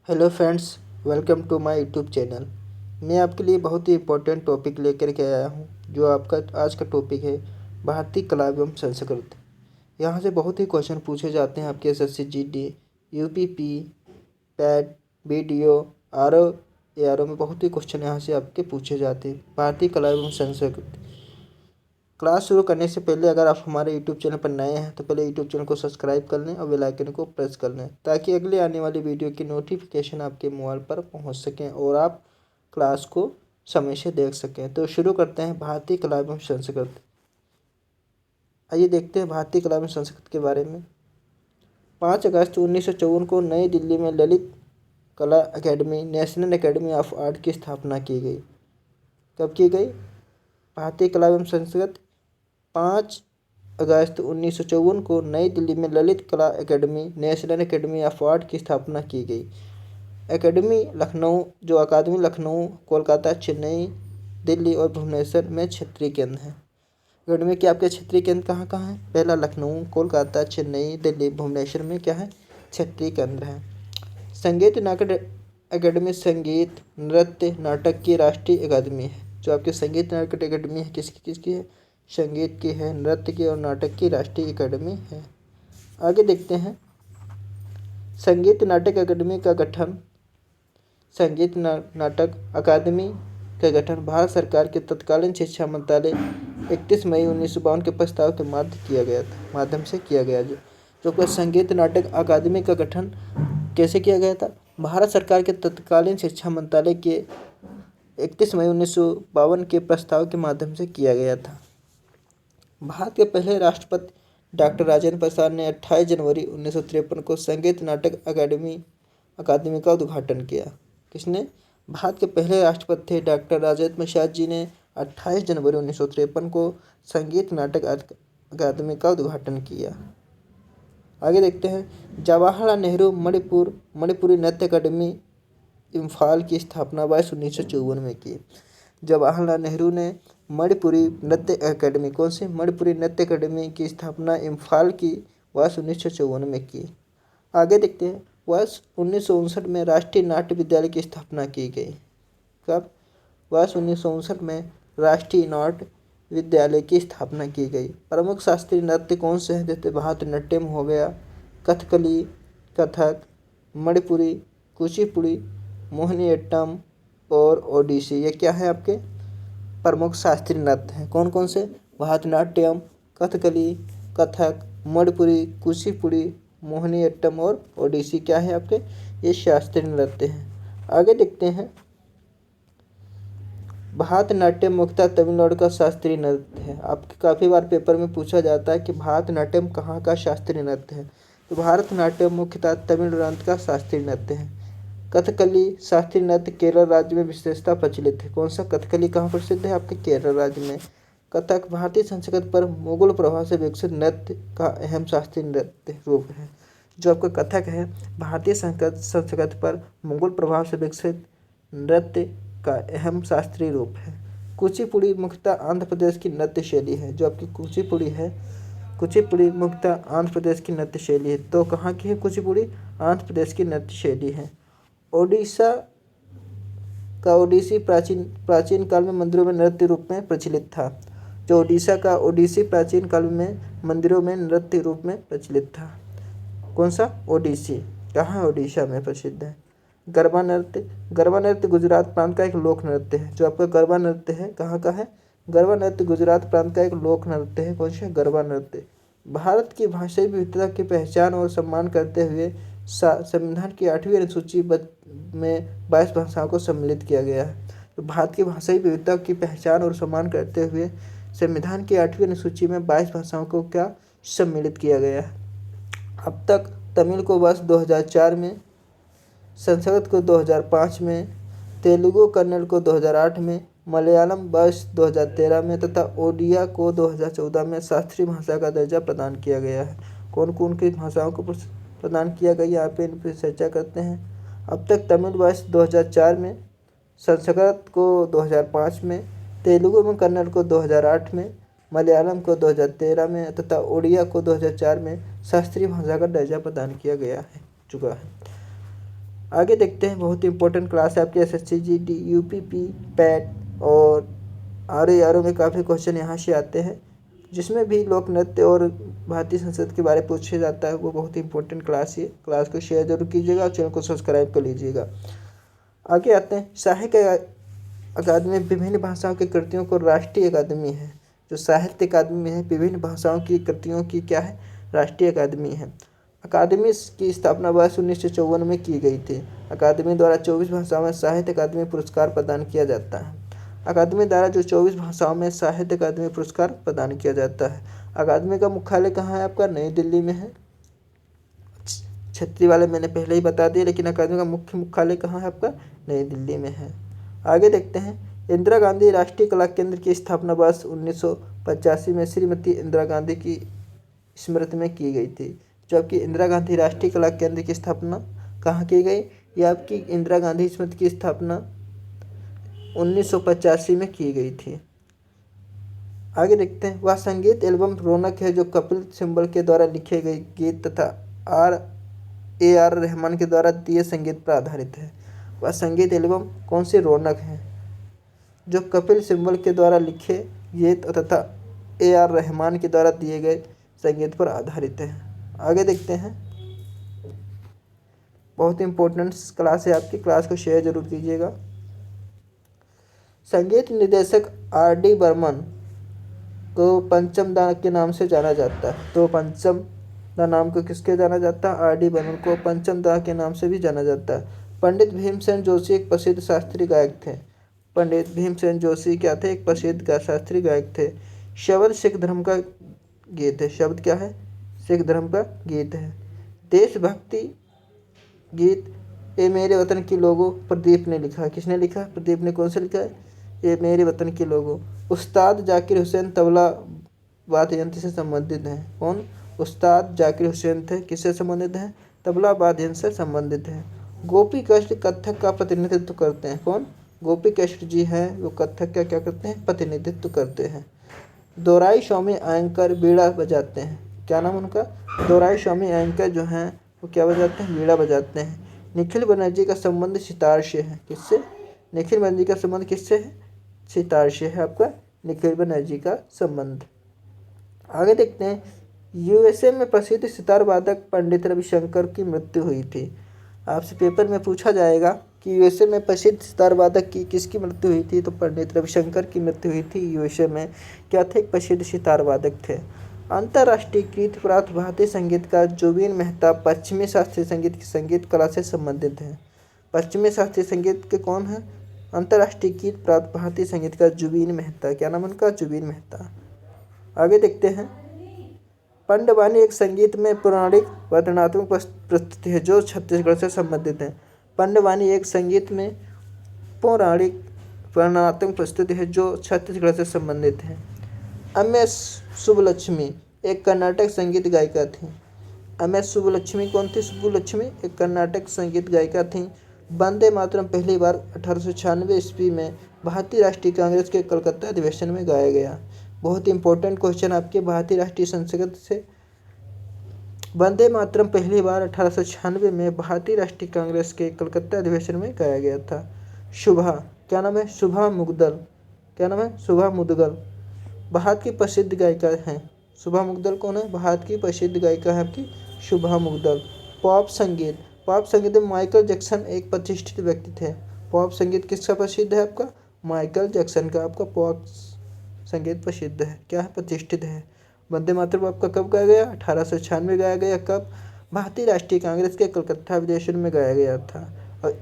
Hello friends, welcome to my YouTube channel. मैं आपके लिए बहुत ही इम्पोर्टेंट टॉपिक लेकर के आया हूँ। जो आपका आज का टॉपिक है भारतीय कला एवं संस्कृति। यहाँ से बहुत ही क्वेश्चन पूछे जाते हैं आपके SSC GD, UPP, PAT, BDO, RO, ARO में बहुत ही क्वेश्चन यहाँ से आपके पूछे जाते हैं भारतीय कला एवं संस्कृति। क्लास शुरू करने से पहले अगर आप हमारे यूट्यूब चैनल पर नए हैं तो पहले यूट्यूब चैनल को सब्सक्राइब कर लें और बेल आइकन को प्रेस कर लें ताकि अगले आने वाली वीडियो की नोटिफिकेशन आपके मोबाइल पर पहुंच सकें और आप क्लास को समय से देख सकें। तो शुरू करते हैं भारतीय कला एवं संस्कृति। आइए देखते हैं भारतीय कला एवं संस्कृति के बारे में। 5 अगस्त 1954 को नई दिल्ली में ललित कला academy, national academy of art की स्थापना की गई। कब की गई? भारतीय कला एवं संस्कृति 5 अगस्त 1954 को नई दिल्ली में ललित कला academy, national academy of art की स्थापना की गई। अकेडमी लखनऊ, कोलकाता, चेन्नई, दिल्ली और भुवनेश्वर में क्षेत्रीय केंद्र हैं। अकेडमी के आपके क्षेत्रीय केंद्र कहाँ कहाँ हैं? पहला लखनऊ, कोलकाता, चेन्नई, दिल्ली, भुवनेश्वर में क्या है? क्षेत्रीय केंद्र हैं। संगीत नाटक अकेडमी संगीत, नृत्य, नाटक की राष्ट्रीय अकादमी है। जो आपकी संगीत नाटक अकेडमी है किसकी है? संगीत की है, नृत्य की और नाटक की राष्ट्रीय अकादमी है। आगे देखते हैं संगीत नाटक अकादमी का गठन। संगीत नाटक अकादमी का गठन भारत सरकार के तत्कालीन शिक्षा मंत्रालय 31 मई 1952 के प्रस्ताव के माध्यम से किया गया। जो संगीत नाटक अकादमी का गठन कैसे किया गया था? भारत सरकार के तत्कालीन शिक्षा मंत्रालय के 31 मई 1952 के प्रस्ताव के माध्यम से किया गया था। भारत के पहले राष्ट्रपति डॉक्टर राजेंद्र प्रसाद ने 28 जनवरी 1953 को संगीत नाटक अकादमी का उद्घाटन किया। किसने? भारत के पहले राष्ट्रपति थे डॉक्टर राजेंद्र प्रसाद जी ने 28 जनवरी 1953 को संगीत नाटक अकादमी का उद्घाटन किया। आगे देखते हैं जवाहरलाल नेहरू मणिपुरी नृत्य अकादमी इम्फाल की स्थापना वर्ष 1954 में की। जवाहरलाल नेहरू ने मणिपुरी नृत्य अकादमी, कौन सी? मणिपुरी नृत्य अकादमी की स्थापना इम्फाल की वर्ष 1954 में की। आगे देखते हैं वर्ष 1959 में राष्ट्रीय नाट्य विद्यालय की स्थापना की गई। कब? वर्ष 1959 में राष्ट्रीय नाट्य विद्यालय की स्थापना की गई। प्रमुख शास्त्रीय नृत्य कौन से हैं? जैसे भारतनाट्यम हो गया, कथकली, कथक, मणिपुरी, कुचिपुड़ी, मोहिनीअट्टम और ओडिसी। ये क्या है आपके प्रमुख शास्त्रीय नृत्य हैं। कौन कौन से? भारतनाट्यम, कथकली, कथक, मणिपुरी, कुचिपुड़ी, मोहिनीअट्टम और ओडिसी क्या है आपके? ये शास्त्रीय नृत्य हैं। आगे देखते हैं भारतनाट्यम मुख्यतः तमिलनाडु का शास्त्रीय नृत्य है। आपके काफ़ी बार पेपर में पूछा जाता है कि भारतनाट्यम कहाँ का शास्त्रीय नृत्य है। तो भारतनाट्यम मुख्यतः तमिलनाडु का शास्त्रीय नृत्य है। कथकली शास्त्रीय नृत्य केरल राज्य में विशेषता प्रचलित है। कौन सा? कथकली कहाँ प्रसिद्ध है? आपके केरल राज्य में। कथक भारतीय संस्कृति पर मुगल प्रभाव से विकसित नृत्य का अहम शास्त्रीय नृत्य रूप है। जो आपका कथक है भारतीय संस्कृति पर मुगल प्रभाव से विकसित नृत्य का अहम शास्त्रीय रूप है। कुचिपुड़ी मुख्यतः आंध्र प्रदेश की नृत्य शैली है। जो आपकी कुचिपुड़ी है, कुचिपुड़ी मुख्यतः आंध्र प्रदेश की नृत्य शैली है। तो कहाँ की है कुचिपुड़ी? आंध्र प्रदेश की नृत्य शैली है। ओडिशा का ओडिसी प्राचीन काल में मंदिरों में नृत्य रूप में प्रचलित था। जो ओडिशा का ओडिसी प्राचीन काल में मंदिरों में नृत्य रूप में प्रचलित था। कौन सा? ओडिसी। कहाँ? ओडिशा में प्रसिद्ध है। गरबा नृत्य गुजरात प्रांत का एक लोक नृत्य है। जो आपका गरबा नृत्य है कहाँ का है? गरबा नृत्य गुजरात प्रांत का एक लोक नृत्य है। कौन सा? गरबा नृत्य। भारत की भाषाई विविधता की पहचान और सम्मान करते हुए संविधान की 8वीं अनुसूची में 22 भाषाओं को सम्मिलित किया गया है। तो भारत की भाषाई विविधता की पहचान और सम्मान करते हुए संविधान की 8वीं अनुसूची में 22 भाषाओं को क्या सम्मिलित किया गया है। अब तक तमिल को वर्ष 2004 में, संस्कृत को 2005 में, तेलुगु कन्नड़ को 2008 में, मलयालम वर्ष 2013 में तथा ओडिया को 2014 में शास्त्रीय भाषा का दर्जा प्रदान किया गया है। कौन कौन की भाषाओं को प्रदान किया गया यहाँ पे इन पर चर्चा करते हैं। अब तक तमिल वर्ष 2004 में, संस्कृत को 2005 में, तेलुगु में कन्नड़ को 2008 में, मलयालम को 2013 में तथा ओडिया को 2004 में शास्त्रीय भाषा का दर्जा प्रदान किया गया है चुका है। आगे देखते हैं, बहुत ही इंपॉर्टेंट क्लास है आपकी एसएससी जीडी यूपीपी पैट और आरओ में काफ़ी क्वेश्चन यहाँ से आते हैं, जिसमें भी लोक नृत्य और भारतीय संसद के बारे में पूछा जाता है। वो बहुत ही इंपॉर्टेंट क्लास है। क्लास को शेयर जरूर कीजिएगा और चैनल को सब्सक्राइब कर लीजिएगा। आगे आते हैं, साहित्य अकादमी विभिन्न भाषाओं की कृतियों को राष्ट्रीय अकादमी है। जो साहित्य अकादमी है विभिन्न भाषाओं की कृतियों की क्या है, राष्ट्रीय अकादमी है। अकादमी की स्थापना वर्ष 1954 में की गई थी। अकादमी द्वारा 24 भाषाओं में साहित्य अकादमी पुरस्कार प्रदान किया जाता है। अकादमी द्वारा जो 24 भाषाओं में साहित्य अकादमी पुरस्कार प्रदान किया जाता है। अकादमी का मुख्यालय कहाँ है आपका, नई दिल्ली में है। क्षेत्रीय वाले मैंने पहले ही बता दिया, लेकिन अकादमी का मुख्य मुख्यालय कहाँ है आपका, नई दिल्ली में है। आगे देखते हैं, इंदिरा गांधी राष्ट्रीय कला केंद्र की स्थापना वर्ष 1985 में श्रीमती इंदिरा गांधी की स्मृति में की गई थी। जबकि इंदिरा गांधी राष्ट्रीय कला केंद्र की स्थापना कहाँ की गई, यह आपकी इंदिरा गांधी स्मृति की स्थापना 1985 में की गई थी। आगे देखते हैं, वह संगीत एल्बम रौनक है जो कपिल सिब्बल के द्वारा लिखे गए गीत तथा आर रहमान के द्वारा दिए संगीत पर आधारित है। वह संगीत एल्बम कौन सी, रौनक है, जो कपिल सिब्बल के द्वारा लिखे गीत तथा आर रहमान के द्वारा दिए गए संगीत पर आधारित है। आगे देखते हैं, बहुत इंपॉर्टेंट क्लास है आपकी, क्लास को शेयर जरूर कीजिएगा। संगीत निर्देशक आर.डी. बर्मन को पंचम दा के नाम से जाना जाता है। तो पंचम दा नाम को किसके जाना जाता है, आर.डी. बर्मन को पंचम दा के नाम से भी जाना जाता है। पंडित भीमसेन जोशी एक प्रसिद्ध शास्त्रीय गायक थे। पंडित भीमसेन जोशी क्या थे, एक प्रसिद्ध शास्त्रीय गायक थे। शब्द सिख धर्म का गीत है। शब्द क्या है, सिख धर्म का गीत है। देशभक्ति गीत ये मेरे वतन के लोगों प्रदीप ने लिखा। किसने लिखा, प्रदीप ने। कौन सा लिखा है, ये मेरे वतन के लोगों। उस्ताद जाकिर हुसैन तबला वाद्य यंत्र से संबंधित हैं। कौन, उस्ताद जाकिर हुसैन थे, किससे संबंधित हैं, तबला वाद्य यंत्र से संबंधित हैं। गोपी कृष्ण कथक का प्रतिनिधित्व करते हैं। कौन, गोपी कृष्ण जी हैं, वो कथक का क्या करते हैं, प्रतिनिधित्व करते हैं। दोराई स्वामी अयंकर बीड़ा बजाते हैं। क्या नाम उनका, दोराई स्वामी अयंकर जो हैं वो क्या बजाते हैं, बीड़ा बजाते हैं। निखिल बनर्जी का संबंध सितार से है। किससे, निखिल बनर्जी का संबंध किससे है, सितार से है आपका निखिल बनर्जी का संबंध। आगे देखते हैं, यूएसए में प्रसिद्ध सितार वादक पंडित रविशंकर की मृत्यु हुई थी। आपसे पेपर में पूछा जाएगा कि यूएसए में प्रसिद्ध सितार वादक की किसकी मृत्यु हुई थी, तो पंडित रविशंकर की मृत्यु हुई थी। यूएसए में क्या थे, एक प्रसिद्ध सितार वादक थे। अंतर्राष्ट्रीय कृत प्राप्त भारतीय संगीतकार जुबीन मेहता पश्चिमी शास्त्रीय संगीत की संगीत कला से संबंधित हैं। पश्चिमी शास्त्रीय संगीत के कौन है, अंतर्राष्ट्रीय कृत प्राप्त भारतीय संगीतकार जुबीन मेहता। क्या नाम उनका, जुबीन मेहता। आगे देखते हैं, पंडवानी एक संगीत में पौराणिक वर्णनात्मक प्रस्तुति है जो छत्तीसगढ़ से संबंधित है। पंडवानी एक संगीत में पौराणिक वर्णनात्मक प्रस्तुति है जो छत्तीसगढ़ से संबंधित है। एम.एस. सुब्बलक्ष्मी एक कर्नाटक संगीत गायिका थी। एम.एस. सुब्बलक्ष्मी कौन थी, सुब्बलक्ष्मी एक कर्नाटक संगीत गायिका थी। वंदे मातरम पहली बार 1896 ईस्वी में भारतीय राष्ट्रीय कांग्रेस के कलकत्ता अधिवेशन में गाया गया। बहुत इंपॉर्टेंट क्वेश्चन आपके भारतीय राष्ट्रीय संसद से। वंदे मातरम पहली बार 1896 में भारतीय राष्ट्रीय कांग्रेस के कलकत्ता अधिवेशन में गाया गया था। शुभा, क्या नाम है, शुभा मुद्गल। क्या नाम है, शुभा मुद्गल भारत की प्रसिद्ध गायिका हैं। शुभा मुद्गल कौन है, भारत की प्रसिद्ध गायिका है आपकी शुभा मुद्गल। पॉप संगीत, पॉप संगीत में माइकल जैक्सन एक प्रतिष्ठित व्यक्ति थे। पॉप संगीत किसका प्रसिद्ध है आपका, माइकल जैक्सन का आपका पॉप संगीत प्रसिद्ध है, क्या है, प्रतिष्ठित है। वंदे मातरम आपका कब गाया गया, 1896 गाया गया। कब, भारतीय राष्ट्रीय कांग्रेस के कलकत्ता अधिवेशन में गाया गया था। और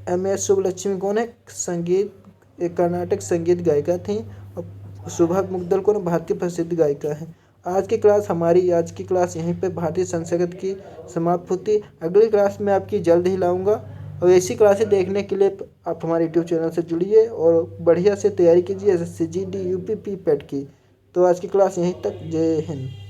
एम.एस. सुब्बलक्ष्मी कौन है, संगीत एक कर्नाटक संगीत गायिका थी। और शुभा मुद्गल कौन, भारतीय प्रसिद्ध गायिका है। आज की क्लास यहीं पे भारतीय संसद की समाप्त होती। अगली क्लास में आपकी जल्द ही लाऊंगा और ऐसी क्लासें देखने के लिए आप हमारे यूट्यूब चैनल से जुड़िए और बढ़िया से तैयारी कीजिए एसएससी जीडी यूपीपी पेट की। तो आज की क्लास यहीं तक, जय हिंद।